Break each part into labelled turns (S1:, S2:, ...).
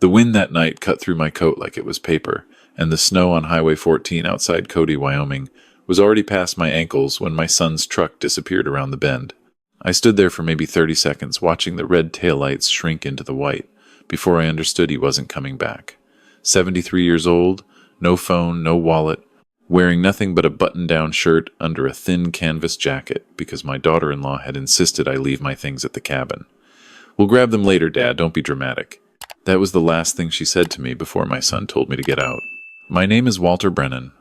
S1: The wind that night cut through my coat like it was paper, and the snow on Highway 14 outside Cody, Wyoming, was already past my ankles when my son's truck disappeared around the bend. I stood there for maybe 30 seconds, watching the red taillights shrink into the white, before I understood he wasn't coming back. 73 years old, no phone, no wallet, wearing nothing but a button-down shirt under a thin canvas jacket because my daughter-in-law had insisted I leave my things at the cabin. "We'll grab them later, Dad, don't be dramatic." That was the last thing she said to me before my son told me to get out. My name is Walter Brennan.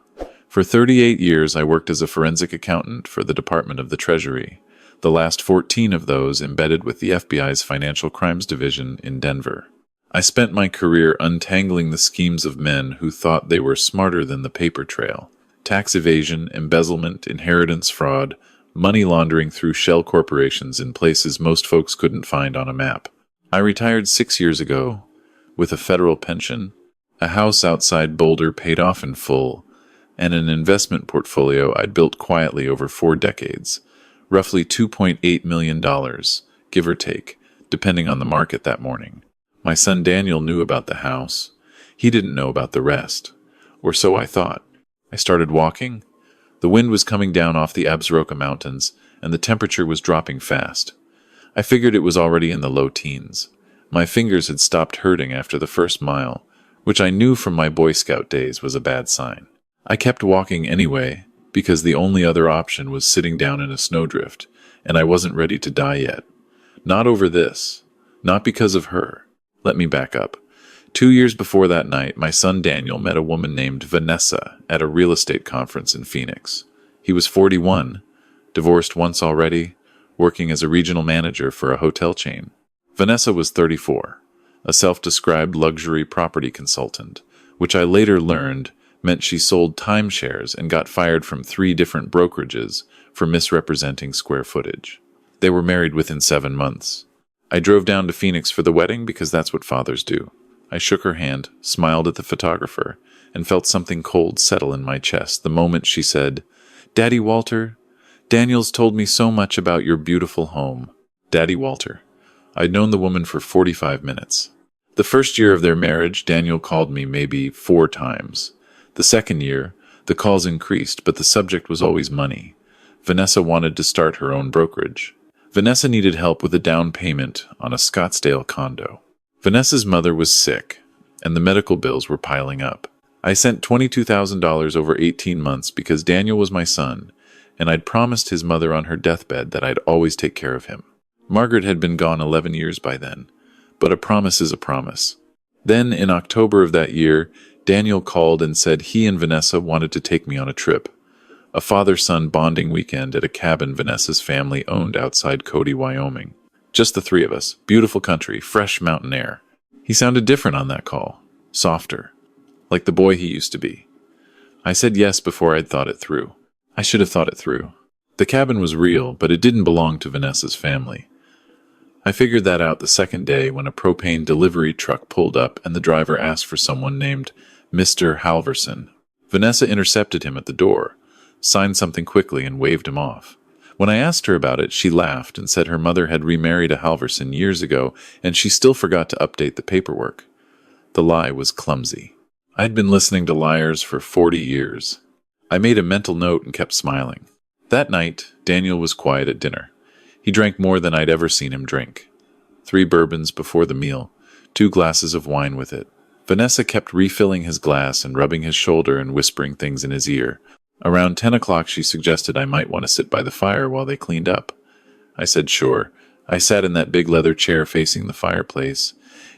S1: For 38 years, I worked as a forensic accountant for the Department of the Treasury, the last 14 of those embedded with the FBI's Financial Crimes Division in Denver. I spent my career untangling the schemes of men who thought they were smarter than the paper trail. Tax evasion, embezzlement, inheritance fraud, money laundering through shell corporations in places most folks couldn't find on a map. I retired 6 years ago with a federal pension, a house outside Boulder paid off in full, and an investment portfolio I'd built quietly over 4 decades, roughly $2.8 million, give or take, depending on the market that morning. My son Daniel knew about the house. He didn't know about the rest. Or so I thought. I started walking. The wind was coming down off the Absaroka Mountains, and the temperature was dropping fast. I figured it was already in the low teens. My fingers had stopped hurting after the first mile, which I knew from my Boy Scout days was a bad sign. I kept walking anyway, because the only other option was sitting down in a snowdrift, and I wasn't ready to die yet. Not over this. Not because of her. Let me back up. 2 years before that night, my son Daniel met a woman named Vanessa at a real estate conference in Phoenix. He was 41, divorced once already, working as a regional manager for a hotel chain. Vanessa was 34, a self-described luxury property consultant, which I later learned meant she sold timeshares and got fired from 3 different brokerages for misrepresenting square footage. They were married within 7 months. I drove down to Phoenix for the wedding because that's what fathers do. I shook her hand, smiled at the photographer, and felt something cold settle in my chest the moment she said, "Daddy Walter, Daniel's told me so much about your beautiful home." Daddy Walter. I'd known the woman for 45 minutes. The first year of their marriage, Daniel called me maybe 4 times. The second year, the calls increased, but the subject was always money. Vanessa wanted to start her own brokerage. Vanessa needed help with a down payment on a Scottsdale condo. Vanessa's mother was sick, and the medical bills were piling up. I sent $22,000 over 18 months because Daniel was my son, and I'd promised his mother on her deathbed that I'd always take care of him. Margaret had been gone 11 years by then, but a promise is a promise. Then, in October of that year, Daniel called and said he and Vanessa wanted to take me on a trip. A father-son bonding weekend at a cabin Vanessa's family owned outside Cody, Wyoming. Just the 3 of us. Beautiful country, fresh mountain air. He sounded different on that call. Softer. Like the boy he used to be. I said yes before I'd thought it through. I should have thought it through. The cabin was real, but it didn't belong to Vanessa's family. I figured that out the second day when a propane delivery truck pulled up and the driver asked for someone named Mr. Halverson. Vanessa intercepted him at the door, signed something quickly, and waved him off. When I asked her about it, she laughed and said her mother had remarried a Halverson years ago, and she still forgot to update the paperwork. The lie was clumsy. I'd been listening to liars for 40 years. I made a mental note and kept smiling. That night, Daniel was quiet at dinner. He drank more than I'd ever seen him drink. 3 bourbons before the meal, 2 glasses of wine with it. Vanessa kept refilling his glass and rubbing his shoulder and whispering things in his ear. Around 10 o'clock, she suggested I might want to sit by the fire while they cleaned up. I said sure. I sat in that big leather chair facing the fireplace,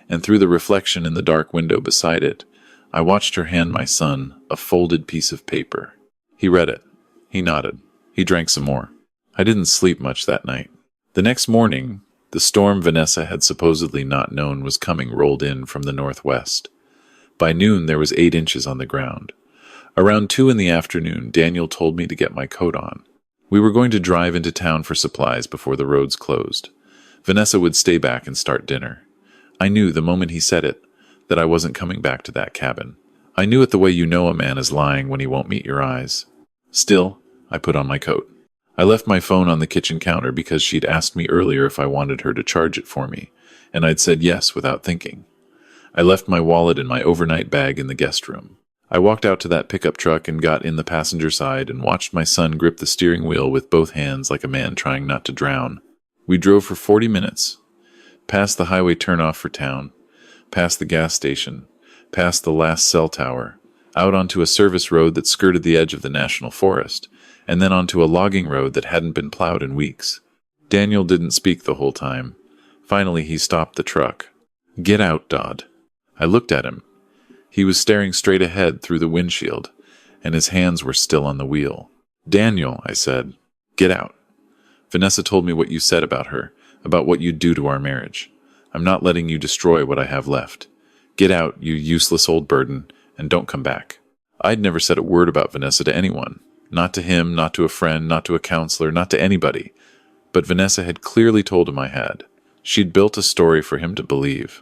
S1: and through the reflection in the dark window beside it, I watched her hand my son a folded piece of paper. He read it. He nodded. He drank some more. I didn't sleep much that night. The next morning, the storm Vanessa had supposedly not known was coming rolled in from the northwest. By noon, there was 8 inches on the ground. Around 2 in the afternoon, Daniel told me to get my coat on. We were going to drive into town for supplies before the roads closed. Vanessa would stay back and start dinner. I knew the moment he said it that I wasn't coming back to that cabin. I knew it the way you know a man is lying when he won't meet your eyes. Still, I put on my coat. I left my phone on the kitchen counter because she'd asked me earlier if I wanted her to charge it for me, and I'd said yes without thinking. I left my wallet and my overnight bag in the guest room. I walked out to that pickup truck and got in the passenger side and watched my son grip the steering wheel with both hands like a man trying not to drown. We drove for 40 minutes, past the highway turnoff for town, past the gas station, past the last cell tower, out onto a service road that skirted the edge of the national forest, and then onto a logging road that hadn't been plowed in weeks. Daniel didn't speak the whole time. Finally, he stopped the truck. "Get out, Dodd." I looked at him. He was staring straight ahead through the windshield, and his hands were still on the wheel. "Daniel," I said, "get out. Vanessa told me what you said about her, about what you'd do to our marriage. I'm not letting you destroy what I have left. Get out, you useless old burden, and don't come back." I'd never said a word about Vanessa to anyone. Not to him, not to a friend, not to a counselor, not to anybody. But Vanessa had clearly told him I had. She'd built a story for him to believe.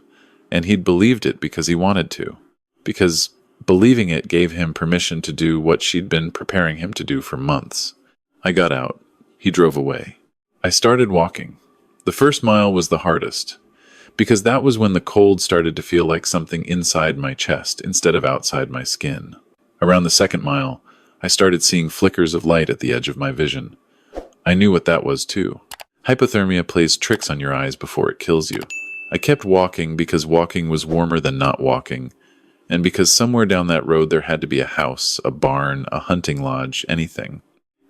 S1: And he'd believed it because he wanted to. Because believing it gave him permission to do what she'd been preparing him to do for months. I got out. He drove away. I started walking. The first mile was the hardest, because that was when the cold started to feel like something inside my chest instead of outside my skin. Around the second mile, I started seeing flickers of light at the edge of my vision. I knew what that was too. Hypothermia plays tricks on your eyes before it kills you. I kept walking because walking was warmer than not walking, and because somewhere down that road there had to be a house, a barn, a hunting lodge, anything.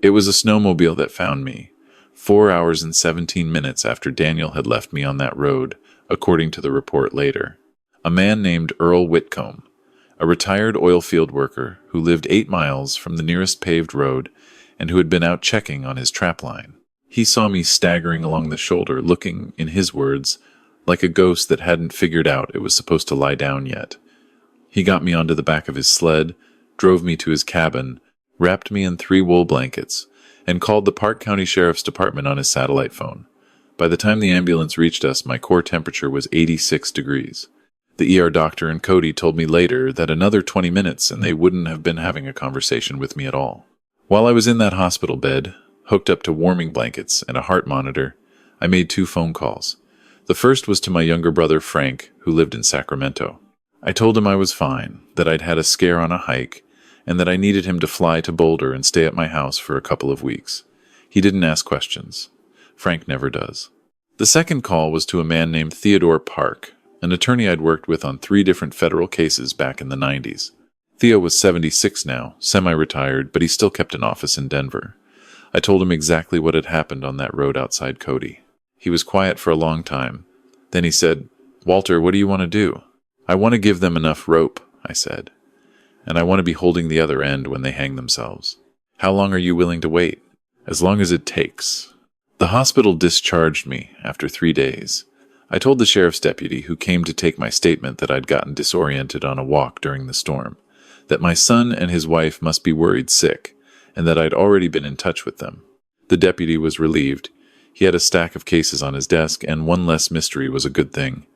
S1: It was a snowmobile that found me, 4 hours and 17 minutes after Daniel had left me on that road, according to the report later. A man named Earl Whitcomb, a retired oil field worker who lived 8 miles from the nearest paved road and who had been out checking on his trap line. He saw me staggering along the shoulder, looking, in his words, like a ghost that hadn't figured out it was supposed to lie down yet. He got me onto the back of his sled, drove me to his cabin, wrapped me in 3 wool blankets, and called the Park County Sheriff's Department on his satellite phone. By the time the ambulance reached us, my core temperature was 86 degrees. The ER doctor and Cody told me later that another 20 minutes and they wouldn't have been having a conversation with me at all. While I was in that hospital bed, hooked up to warming blankets and a heart monitor, I made 2 phone calls. The first was to my younger brother Frank, who lived in Sacramento. I told him I was fine, that I'd had a scare on a hike, and that I needed him to fly to Boulder and stay at my house for a couple of weeks. He didn't ask questions. Frank never does. The second call was to a man named Theodore Park, an attorney I'd worked with on 3 different federal cases back in the 90s. Theo was 76 now, semi-retired, but he still kept an office in Denver. I told him exactly what had happened on that road outside Cody. He was quiet for a long time. Then he said, "Walter, what do you want to do?" "I want to give them enough rope," I said. "And I want to be holding the other end when they hang themselves." "How long are you willing to wait?" "As long as it takes." The hospital discharged me after 3 days. I told the sheriff's deputy who came to take my statement that I'd gotten disoriented on a walk during the storm, that my son and his wife must be worried sick, and that I'd already been in touch with them. The deputy was relieved. He had a stack of cases on his desk, and one less mystery was a good thing.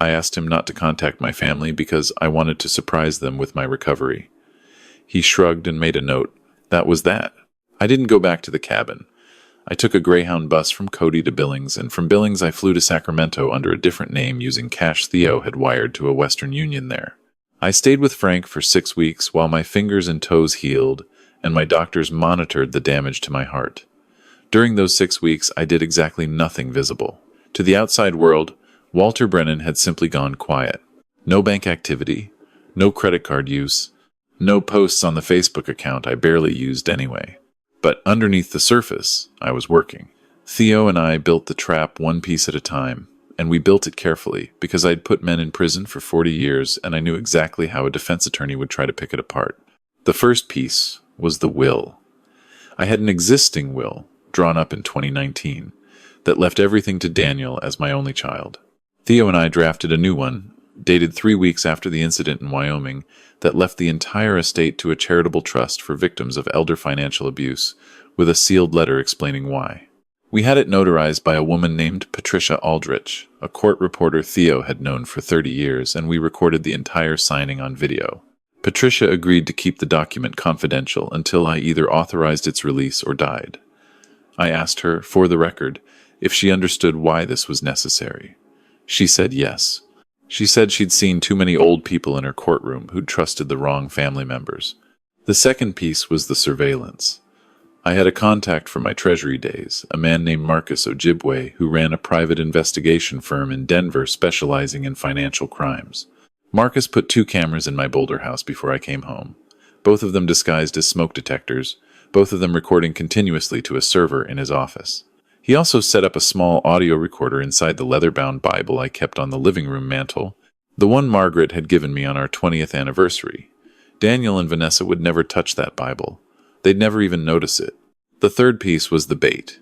S1: I asked him not to contact my family because I wanted to surprise them with my recovery. He shrugged and made a note. That was that. I didn't go back to the cabin. I took a Greyhound bus from Cody to Billings, and from Billings I flew to Sacramento under a different name using cash Theo had wired to a Western Union there. I stayed with Frank for 6 weeks while my fingers and toes healed, and my doctors monitored the damage to my heart. During those 6 weeks, I did exactly nothing visible. To the outside world, Walter Brennan had simply gone quiet. No bank activity, no credit card use, no posts on the Facebook account I barely used anyway. But underneath the surface, I was working. Theo and I built the trap one piece at a time, and we built it carefully because I'd put men in prison for 40 years and I knew exactly how a defense attorney would try to pick it apart. The first piece was the will. I had an existing will, drawn up in 2019, that left everything to Daniel as my only child. Theo and I drafted a new one, dated 3 weeks after the incident in Wyoming, that left the entire estate to a charitable trust for victims of elder financial abuse, with a sealed letter explaining why. We had it notarized by a woman named Patricia Aldrich, a court reporter Theo had known for 30 years, and we recorded the entire signing on video. Patricia agreed to keep the document confidential until I either authorized its release or died. I asked her, for the record, if she understood why this was necessary. She said yes. She said she'd seen too many old people in her courtroom who'd trusted the wrong family members. The second piece was the surveillance. I had a contact from my Treasury days, a man named Marcus Ojibwe, who ran a private investigation firm in Denver specializing in financial crimes. Marcus put 2 cameras in my Boulder house before I came home, both of them disguised as smoke detectors, both of them recording continuously to a server in his office. He also set up a small audio recorder inside the leather-bound Bible I kept on the living room mantel, the one Margaret had given me on our 20th anniversary. Daniel and Vanessa would never touch that Bible. They'd never even notice it. The third piece was the bait.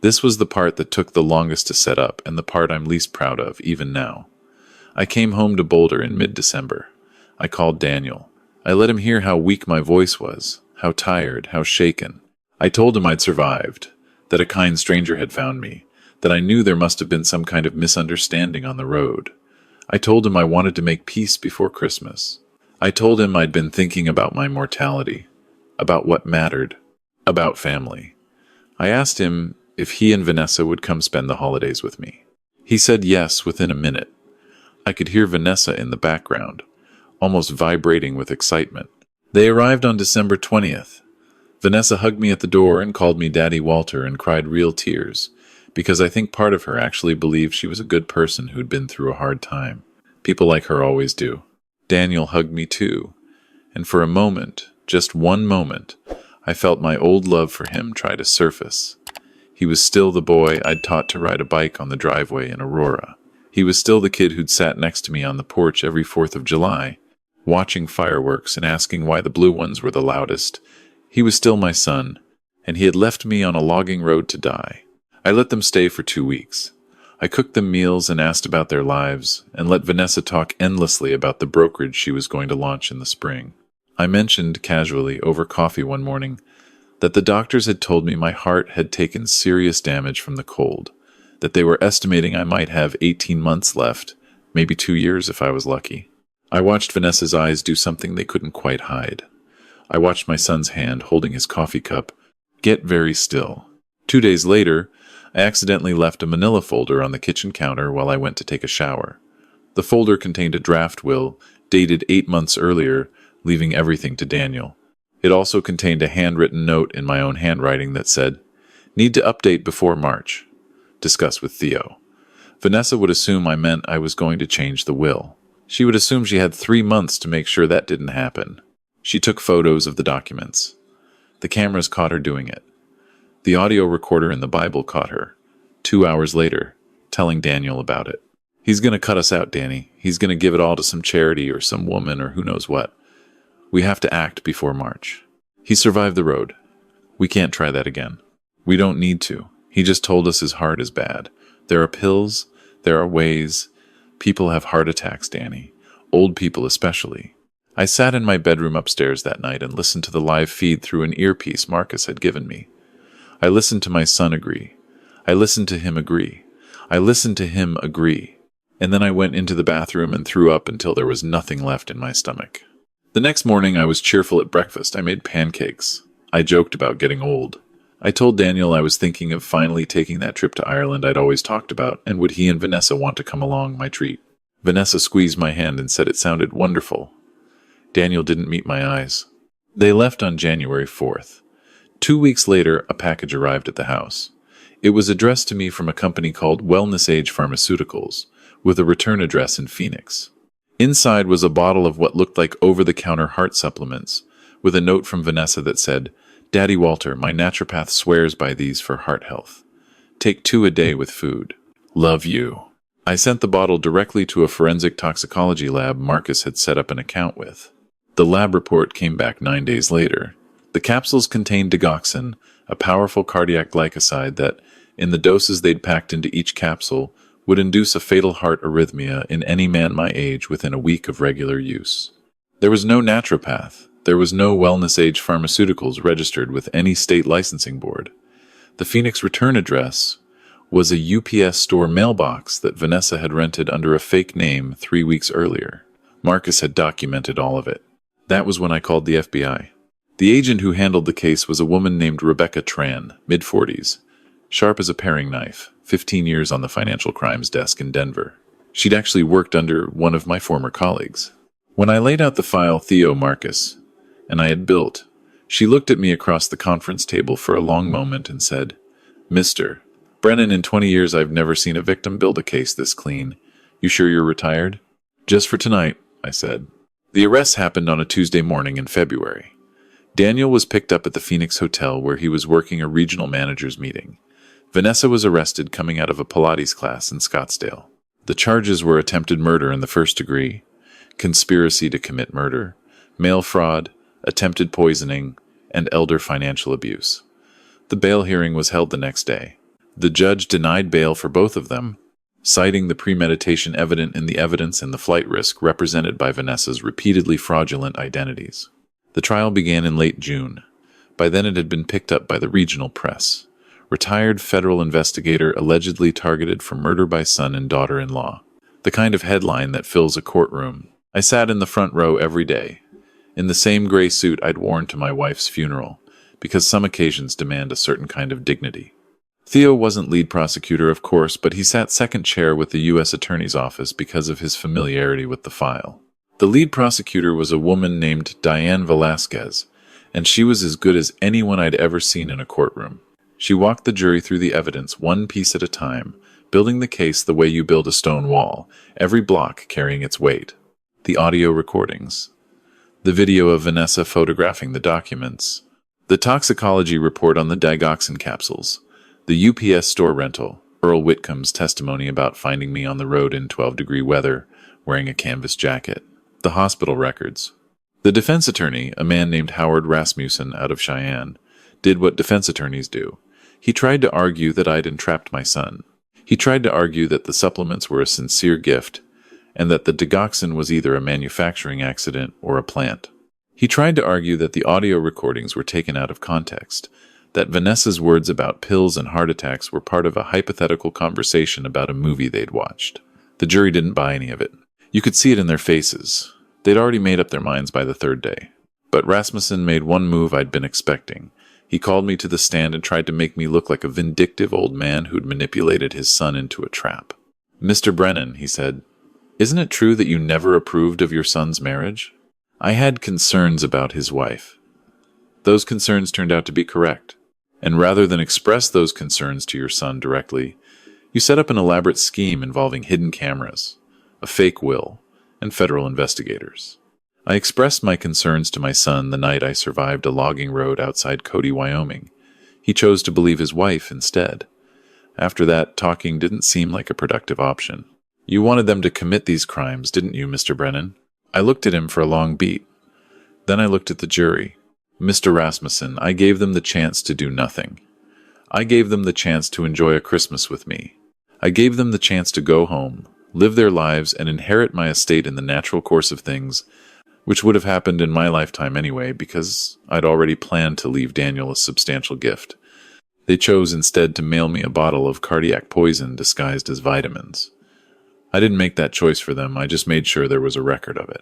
S1: This was the part that took the longest to set up and the part I'm least proud of, even now. I came home to Boulder in mid-December. I called Daniel. I let him hear how weak my voice was, how tired, how shaken. I told him I'd survived, that a kind stranger had found me, that I knew there must have been some kind of misunderstanding on the road. I told him I wanted to make peace before Christmas. I told him I'd been thinking about my mortality, about what mattered, about family. I asked him if he and Vanessa would come spend the holidays with me. He said yes within a minute. I could hear Vanessa in the background, almost vibrating with excitement. They arrived on December 20th. Vanessa hugged me at the door and called me Daddy Walter and cried real tears, because I think part of her actually believed she was a good person who'd been through a hard time. People like her always do. Daniel hugged me too, and for a moment, just one moment, I felt my old love for him try to surface. He was still the boy I'd taught to ride a bike on the driveway in Aurora. He was still the kid who'd sat next to me on the porch every 4th of July, watching fireworks and asking why the blue ones were the loudest. He was still my son, and he had left me on a logging road to die. I let them stay for 2 weeks. I cooked them meals and asked about their lives, and let Vanessa talk endlessly about the brokerage she was going to launch in the spring. I mentioned, casually, over coffee one morning, that the doctors had told me my heart had taken serious damage from the cold, that they were estimating I might have 18 months left, maybe 2 years if I was lucky. I watched Vanessa's eyes do something they couldn't quite hide. I watched my son's hand holding his coffee cup get very still. 2 days later, I accidentally left a manila folder on the kitchen counter while I went to take a shower. The folder contained a draft will, dated 8 months earlier, leaving everything to Daniel. It also contained a handwritten note in my own handwriting that said, "Need to update before March. Discuss with Theo." Vanessa would assume I meant I was going to change the will. She would assume she had 3 months to make sure that didn't happen. She took photos of the documents. The cameras caught her doing it. The audio recorder in the Bible caught her, 2 hours later, telling Daniel about it. "He's going to cut us out, Danny. He's going to give it all to some charity or some woman or who knows what. We have to act before March. He survived the road. We can't try that again. We don't need to. He just told us his heart is bad. There are pills. There are ways. People have heart attacks, Danny. Old people especially." I sat in my bedroom upstairs that night and listened to the live feed through an earpiece Marcus had given me. I listened to my son agree. I listened to him agree. I listened to him agree. And then I went into the bathroom and threw up until there was nothing left in my stomach. The next morning I was cheerful at breakfast. I made pancakes. I joked about getting old. I told Daniel I was thinking of finally taking that trip to Ireland I'd always talked about, and would he and Vanessa want to come along my treat. Vanessa squeezed my hand and said it sounded wonderful. Daniel didn't meet my eyes. They left on January 4th. 2 weeks later, a package arrived at the house. It was addressed to me from a company called Wellness Age Pharmaceuticals, with a return address in Phoenix. Inside was a bottle of what looked like over-the-counter heart supplements, with a note from Vanessa that said, "Daddy Walter, my naturopath swears by these for heart health. Take 2 a day with food. Love you." I sent the bottle directly to a forensic toxicology lab Marcus had set up an account with. The lab report came back 9 days later. The capsules contained digoxin, a powerful cardiac glycoside that, in the doses they'd packed into each capsule, would induce a fatal heart arrhythmia in any man my age within a week of regular use. There was no naturopath. There was no Wellness Age Pharmaceuticals registered with any state licensing board. The Phoenix return address was a UPS store mailbox that Vanessa had rented under a fake name 3 weeks earlier. Marcus had documented all of it. That was when I called the FBI. The agent who handled the case was a woman named Rebecca Tran, mid-40s, sharp as a paring knife, 15 years on the financial crimes desk in Denver. She'd actually worked under one of my former colleagues. When I laid out the file Theo Marcus and I had built, she looked at me across the conference table for a long moment and said, "Mr. Brennan, in 20 years I've never seen a victim build a case this clean. You sure you're retired?" "Just for tonight," I said. The arrest happened on a Tuesday morning in February. Daniel was picked up at the Phoenix Hotel where he was working a regional managers meeting. Vanessa was arrested coming out of a Pilates class in Scottsdale. The charges were attempted murder in the first degree, conspiracy to commit murder, mail fraud, attempted poisoning, and elder financial abuse. The bail hearing was held the next day. The judge denied bail for both of them, citing the premeditation evident in the evidence and the flight risk represented by Vanessa's repeatedly fraudulent identities. The trial began in late June. By then it had been picked up by the regional press. Retired federal investigator allegedly targeted for murder by son and daughter-in-law. The kind of headline that fills a courtroom. I sat in the front row every day, in the same gray suit I'd worn to my wife's funeral, because some occasions demand a certain kind of dignity. Theo wasn't lead prosecutor, of course, but he sat second chair with the U.S. Attorney's Office because of his familiarity with the file. The lead prosecutor was a woman named Diane Velasquez, and she was as good as anyone I'd ever seen in a courtroom. She walked the jury through the evidence one piece at a time, building the case the way you build a stone wall, every block carrying its weight. The audio recordings, the video of Vanessa photographing the documents, the toxicology report on the digoxin capsules, the UPS store rental, Earl Whitcomb's testimony about finding me on the road in 12-degree weather, wearing a canvas jacket, the hospital records. The defense attorney, a man named Howard Rasmussen out of Cheyenne, did what defense attorneys do. He tried to argue that I'd entrapped my son. He tried to argue that the supplements were a sincere gift, and that the digoxin was either a manufacturing accident or a plant. He tried to argue that the audio recordings were taken out of context, that Vanessa's words about pills and heart attacks were part of a hypothetical conversation about a movie they'd watched. The jury didn't buy any of it. You could see it in their faces. They'd already made up their minds by the third day. But Rasmussen made one move I'd been expecting. He called me to the stand and tried to make me look like a vindictive old man who'd manipulated his son into a trap. "Mr. Brennan," he said, "isn't it true that you never approved of your son's marriage?" I had concerns about his wife. Those concerns turned out to be correct. And rather than express those concerns to your son directly, you set up an elaborate scheme involving hidden cameras, a fake will, and federal investigators. I expressed my concerns to my son the night I survived a logging road outside Cody, Wyoming. He chose to believe his wife instead. After that, talking didn't seem like a productive option. "You wanted them to commit these crimes, didn't you, Mr. Brennan?" I looked at him for a long beat. Then I looked at the jury. "Mr. Rasmussen, I gave them the chance to do nothing. I gave them the chance to enjoy a Christmas with me. I gave them the chance to go home, live their lives, and inherit my estate in the natural course of things, which would have happened in my lifetime anyway, because I'd already planned to leave Daniel a substantial gift. They chose instead to mail me a bottle of cardiac poison disguised as vitamins. I didn't make that choice for them, I just made sure there was a record of it."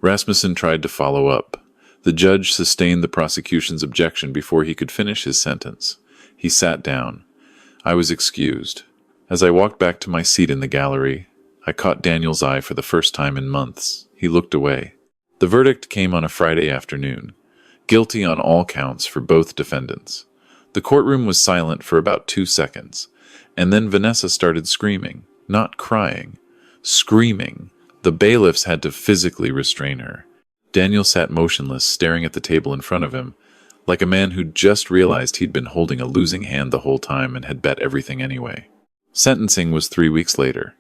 S1: Rasmussen tried to follow up. The judge sustained the prosecution's objection before he could finish his sentence. He sat down. I was excused. As I walked back to my seat in the gallery, I caught Daniel's eye for the first time in months. He looked away. The verdict came on a Friday afternoon. Guilty on all counts for both defendants. The courtroom was silent for about 2 seconds, and then Vanessa started screaming. Not crying. Screaming. The bailiffs had to physically restrain her. Daniel sat motionless, staring at the table in front of him, like a man who'd just realized he'd been holding a losing hand the whole time and had bet everything anyway. Sentencing was 3 weeks later.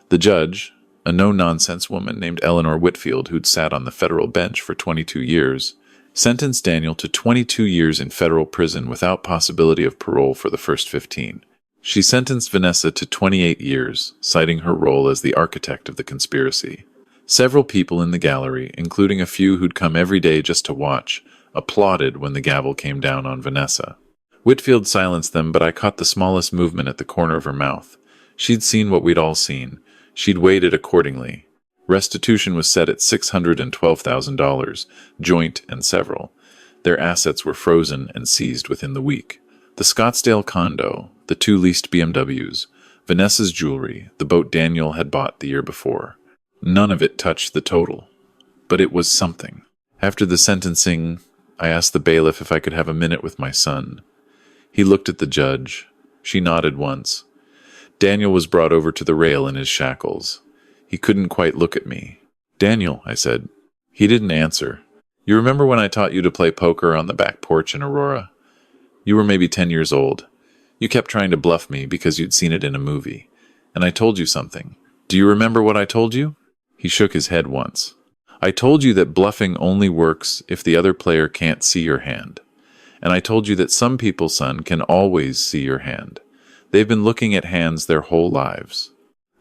S1: The judge, a no-nonsense woman named Eleanor Whitfield who'd sat on the federal bench for 22 years, sentenced Daniel to 22 years in federal prison without possibility of parole for the first 15. She sentenced Vanessa to 28 years, citing her role as the architect of the conspiracy. Several people in the gallery, including a few who'd come every day just to watch, applauded when the gavel came down on Vanessa. Whitfield silenced them, but I caught the smallest movement at the corner of her mouth. She'd seen what we'd all seen. She'd weighed it accordingly. Restitution was set at $612,000, joint and several. Their assets were frozen and seized within the week. The Scottsdale condo, the 2 leased BMWs, Vanessa's jewelry, the boat Daniel had bought the year before. None of it touched the total, but it was something. After the sentencing, I asked the bailiff if I could have a minute with my son. He looked at the judge. She nodded once. Daniel was brought over to the rail in his shackles. He couldn't quite look at me. "Daniel," I said. He didn't answer. "You remember when I taught you to play poker on the back porch in Aurora? You were maybe 10 years old. You kept trying to bluff me because you'd seen it in a movie. And I told you something. Do you remember what I told you?" He shook his head once. "I told you that bluffing only works if the other player can't see your hand. And I told you that some people, son, can always see your hand. They've been looking at hands their whole lives.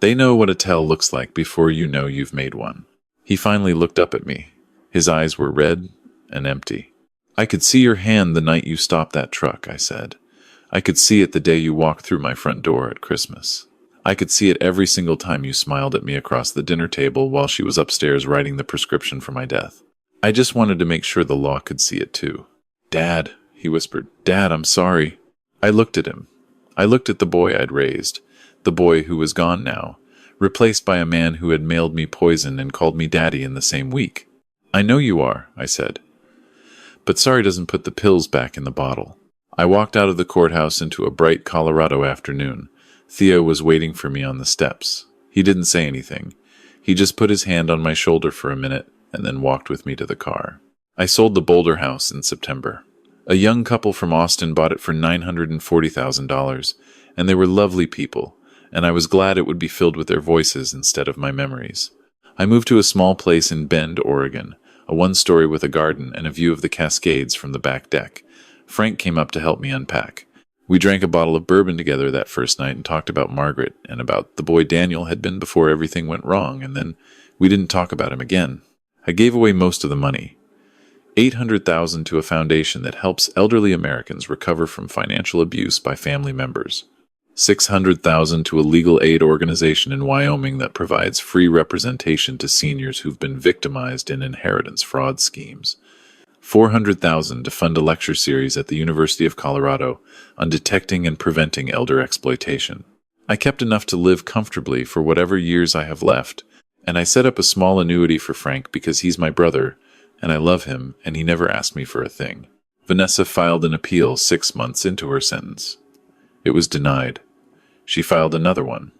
S1: They know what a tell looks like before you know you've made one." He finally looked up at me. His eyes were red and empty. "I could see your hand the night you stopped that truck," I said. "I could see it the day you walked through my front door at Christmas. I could see it every single time you smiled at me across the dinner table while she was upstairs writing the prescription for my death. I just wanted to make sure the law could see it too." "Dad," he whispered. "Dad, I'm sorry." I looked at him. I looked at the boy I'd raised, the boy who was gone now, replaced by a man who had mailed me poison and called me daddy in the same week. "I know you are," I said. "But sorry doesn't put the pills back in the bottle." I walked out of the courthouse into a bright Colorado afternoon. Theo was waiting for me on the steps. He didn't say anything. He just put his hand on my shoulder for a minute and then walked with me to the car. I sold the Boulder house in September. A young couple from Austin bought it for $940,000, and they were lovely people, and I was glad it would be filled with their voices instead of my memories. I moved to a small place in Bend, Oregon, a one-story with a garden and a view of the Cascades from the back deck. Frank came up to help me unpack. We drank a bottle of bourbon together that first night and talked about Margaret and about the boy Daniel had been before everything went wrong, and then we didn't talk about him again. I gave away most of the money, $800,000 to a foundation that helps elderly Americans recover from financial abuse by family members, $600,000 to a legal aid organization in Wyoming that provides free representation to seniors who've been victimized in inheritance fraud schemes, $400,000 to fund a lecture series at the University of Colorado on detecting and preventing elder exploitation. I kept enough to live comfortably for whatever years I have left, and I set up a small annuity for Frank because he's my brother, and I love him, and he never asked me for a thing. Vanessa filed an appeal 6 months into her sentence. It was denied. She filed another one.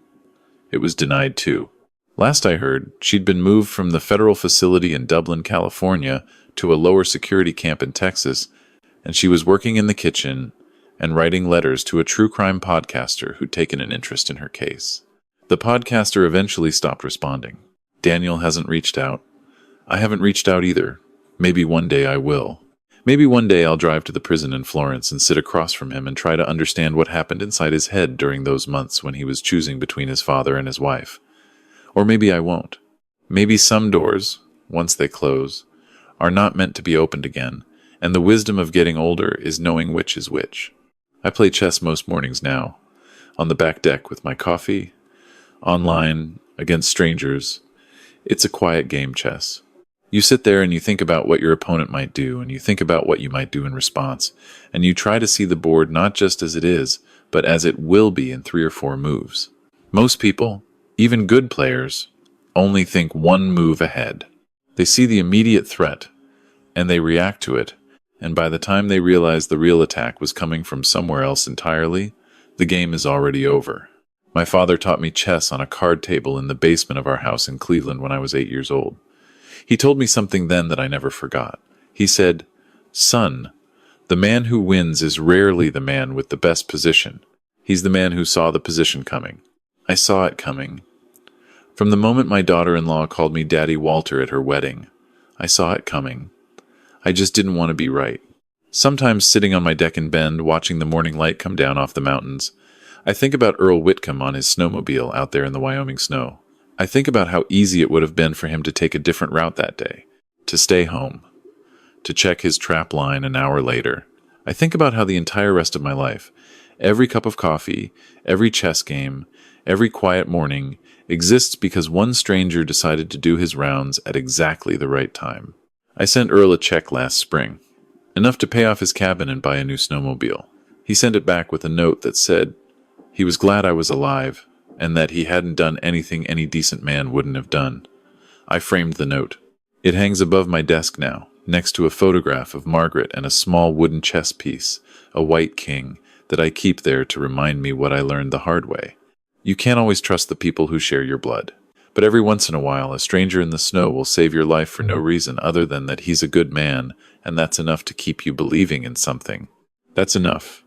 S1: It was denied too. Last I heard, she'd been moved from the federal facility in Dublin, California, to a lower security camp in Texas, and she was working in the kitchen and writing letters to a true crime podcaster who'd taken an interest in her case. The podcaster eventually stopped responding. Daniel hasn't reached out. I haven't reached out either. Maybe one day I will. Maybe one day I'll drive to the prison in Florence and sit across from him and try to understand what happened inside his head during those months when he was choosing between his father and his wife. Or maybe I won't. Maybe some doors, once they close, are not meant to be opened again, and the wisdom of getting older is knowing which is which. I play chess most mornings now, on the back deck with my coffee, online, against strangers. It's a quiet game, chess. You sit there and you think about what your opponent might do, and you think about what you might do in response, and you try to see the board not just as it is, but as it will be in 3 or 4 moves. Most people, even good players, only think one move ahead. They see the immediate threat, and they react to it, and by the time they realize the real attack was coming from somewhere else entirely, the game is already over. My father taught me chess on a card table in the basement of our house in Cleveland when I was 8 years old. He told me something then that I never forgot. He said, "Son, the man who wins is rarely the man with the best position. He's the man who saw the position coming." I saw it coming. From the moment my daughter-in-law called me Daddy Walter at her wedding, I saw it coming. I just didn't want to be right. Sometimes sitting on my deck in Bend, watching the morning light come down off the mountains, I think about Earl Whitcomb on his snowmobile out there in the Wyoming snow. I think about how easy it would have been for him to take a different route that day, to stay home, to check his trap line an hour later. I think about how the entire rest of my life, every cup of coffee, every chess game, every quiet morning, exists because one stranger decided to do his rounds at exactly the right time. I sent Earl a check last spring, enough to pay off his cabin and buy a new snowmobile. He sent it back with a note that said he was glad I was alive and that he hadn't done anything any decent man wouldn't have done. I framed the note. It hangs above my desk now, next to a photograph of Margaret and a small wooden chess piece, a white king, that I keep there to remind me what I learned the hard way. You can't always trust the people who share your blood. But every once in a while, a stranger in the snow will save your life for no reason other than that he's a good man, and that's enough to keep you believing in something. That's enough.